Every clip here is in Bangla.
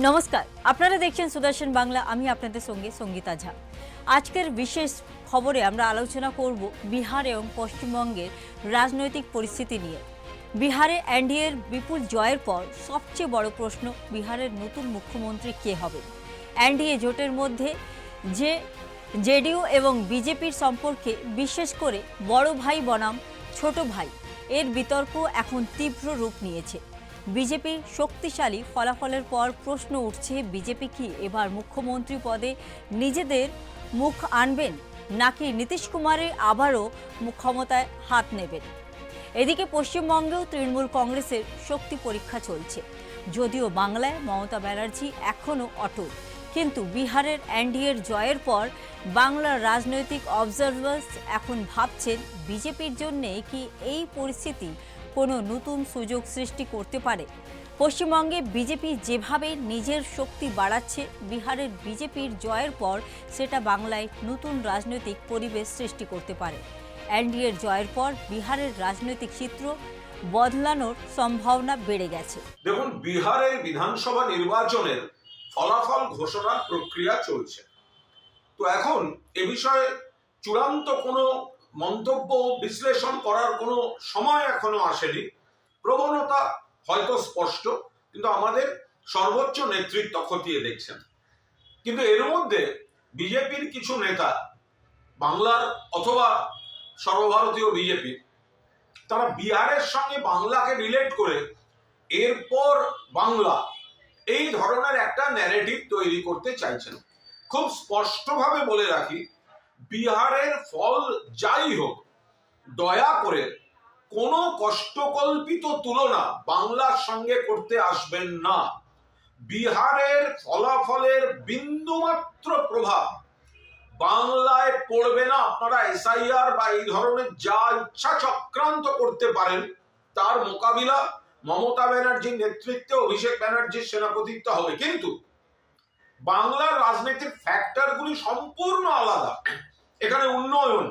নমস্কার, আপনারা দেখছেন সুদর্শন বাংলা। আমি আপনাদের সঙ্গে সঙ্গীতা ঝা। আজকের বিশেষ খবরে আমরা আলোচনা করব বিহার এবং পশ্চিমবঙ্গের রাজনৈতিক পরিস্থিতি নিয়ে। বিহারে এনডিএর বিপুল জয়ের পর সবচেয়ে বড় প্রশ্ন, বিহারের নতুন মুখ্যমন্ত্রী কে হবে। এনডিএ জোটের মধ্যে যে জেডিইউ এবং বিজেপির সম্পর্কে, বিশেষ করে বড় ভাই বনাম ছোট ভাই, এর বিতর্ক এখন তীব্র রূপ নিয়েছে। বিজেপির শক্তিশালী ফলাফলের পর প্রশ্ন উঠছে, বিজেপি কি এবার মুখ্যমন্ত্রী পদে নিজেদের মুখ আনবেন, নাকি নীতিশ কুমারের আবারও ক্ষমতায় হাত নেবেন। এদিকে পশ্চিমবঙ্গেও তৃণমূল কংগ্রেসের শক্তি পরীক্ষা চলছে। যদিও বাংলায় মমতা ব্যানার্জি এখনও অটল, কিন্তু বিহারের এনডিএর জয়ের পর বাংলার রাজনৈতিক অবজারভার্স এখন ভাবছেন, বিজেপির জন্যে কি এই পরিস্থিতি কোনো নতুন সুযোগ সৃষ্টি করতে পারে। পশ্চিমবঙ্গে বিজেপি যেভাবে নিজের শক্তি বাড়াচ্ছে, বিহারের বিজেপির জয়ের পর সেটা বাংলায় নতুন রাজনৈতিক পরিবেশ সৃষ্টি করতে পারে। এনডিএর জয়ের পর বিহারের রাজনৈতিক চিত্র বদলানোর সম্ভাবনা বেড়ে গেছে। দেখুন, বিহারের বিধানসভা নির্বাচনের ফলাফল ঘোষণার প্রক্রিয়া চলছে। তো এখন এ বিষয়ে চূড়ান্ত কোনো মন্তব্য বিশ্লেষণ করার কোনো সময় এখনো আসেনি। প্রবণতা হয়তো স্পষ্ট, কিন্তু আমাদের সর্বোচ্চ নেতৃত্ব খতিয়ে দেখছেন। কিন্তু এর মধ্যে বিজেপির কিছু নেতা, বাংলার অথবা সর্বভারতীয় বিজেপি, তারা বিহারের সঙ্গে বাংলাকে রিলেট করে এরপর বাংলা, এই ধরনের একটা ন্যারেটিভ তৈরি করতে চাইছেন। খুব স্পষ্টভাবে বলে রাখি, বিহারের ফল যাই হোক, দয়া করে কোনো কষ্টকল্পিত তুলনা বাংলার সঙ্গে করতে আসবেন না। বিহারের ফলাফলের বিন্দুমাত্র প্রভাব বাংলায় পড়বে না। আপনারা এসআইআর বা এই ধরনের যা ইচ্ছা চক্রান্ত করতে পারেন, তার মোকাবিলা মমতা ব্যানার্জির নেতৃত্বে অভিষেক ব্যানার্জির সেনাপতিত্ব হবে। কিন্তু বাংলার রাজনীতির ফ্যাক্টরগুলি সম্পূর্ণ আলাদা। এখানে উন্নয়ন,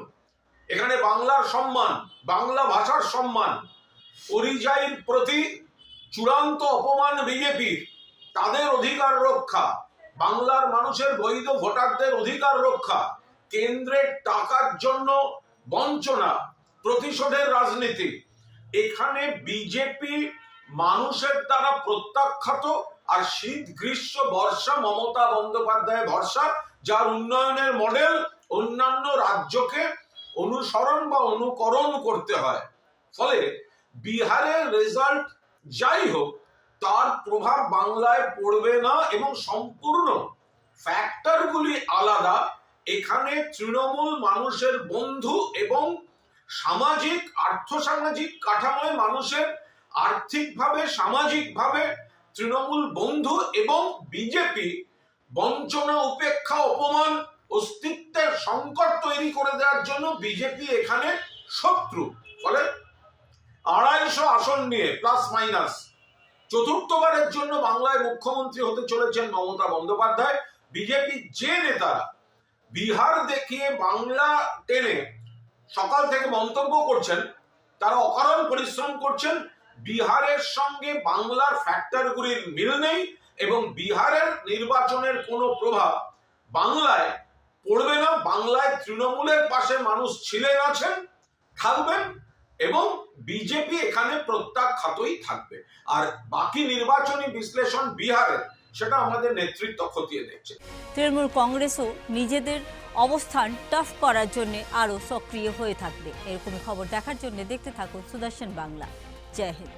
এখানে বাংলার সম্মান, বাংলা ভাষার সম্মান, পরিযায়ীর প্রতি চূড়ান্ত অপমান বিজেপির, তাদের অধিকার রক্ষা, বাংলার মানুষের বৈধ ভোটারদের অধিকার রক্ষা, কেন্দ্রের টাকার জন্য বঞ্চনা, প্রতিশোধের রাজনীতি, এখানে বিজেপি মানুষের দ্বারা প্রত্যাখ্যাত। আর শীত গ্রীষ্ম বর্ষা মমতা বন্দ্যোপাধ্যায় ভরসা, যার উন্নয়নের মডেল অন্যান্য রাজ্যকে অনুসরণ বা অনুকরণ করতে হয়। ফলে বিহারের রেজাল্ট যাই হোক, তার প্রভাব বাংলায় পড়বে না এবং সম্পূর্ণ ফ্যাক্টরগুলি আলাদা। এখানে তৃণমূল মানুষের বন্ধু এবং সামাজিক আর্থসামাজিক কাঠামোয় মানুষের আর্থিকভাবে সামাজিকভাবে তৃণমূল বন্ধু, এবং বিজেপি বঞ্চনা, উপেক্ষা, অপমান, অস্তিত্বের সংকট তৈরি করে দেওয়ার জন্য বিজেপি এখানে শত্রু। ফলে 250 আসন নিয়ে প্লাস মাইনাস চতুর্থবারের জন্য বাংলায় মুখ্যমন্ত্রী হতে চলেছেন মমতা বন্দ্যোপাধ্যায়। বিজেপি যে নেতারা বিহার দেখিয়ে বাংলা টেনে সকাল থেকে মন্তব্য করছেন, তারা অকারণ পরিশ্রম করছেন। বিহারের সঙ্গে বাংলার ফ্যাক্টরগুলির মিল নেই এবং বিহারের নির্বাচনের কোনো প্রভাব বাংলায় পড়বে না। বাংলায় তৃণমূলের পাশে মানুষ ছিলেন, আছেন, থাকবেন এবং বিজেপি এখানে প্রত্যাখ্যাতই থাকবে। আর বাকি নির্বাচনী বিশ্লেষণ বিহারের, সেটা আমাদের নেতৃত্ব খতিয়ে দেখছে। তৃণমূল কংগ্রেসও নিজেদের অবস্থান টাফ করার জন্য আরও সক্রিয় হয়ে থাকবে। এরকমই খবর দেখার জন্য দেখতে থাকুন সুদর্শন বাংলা। জয় হিন্দ।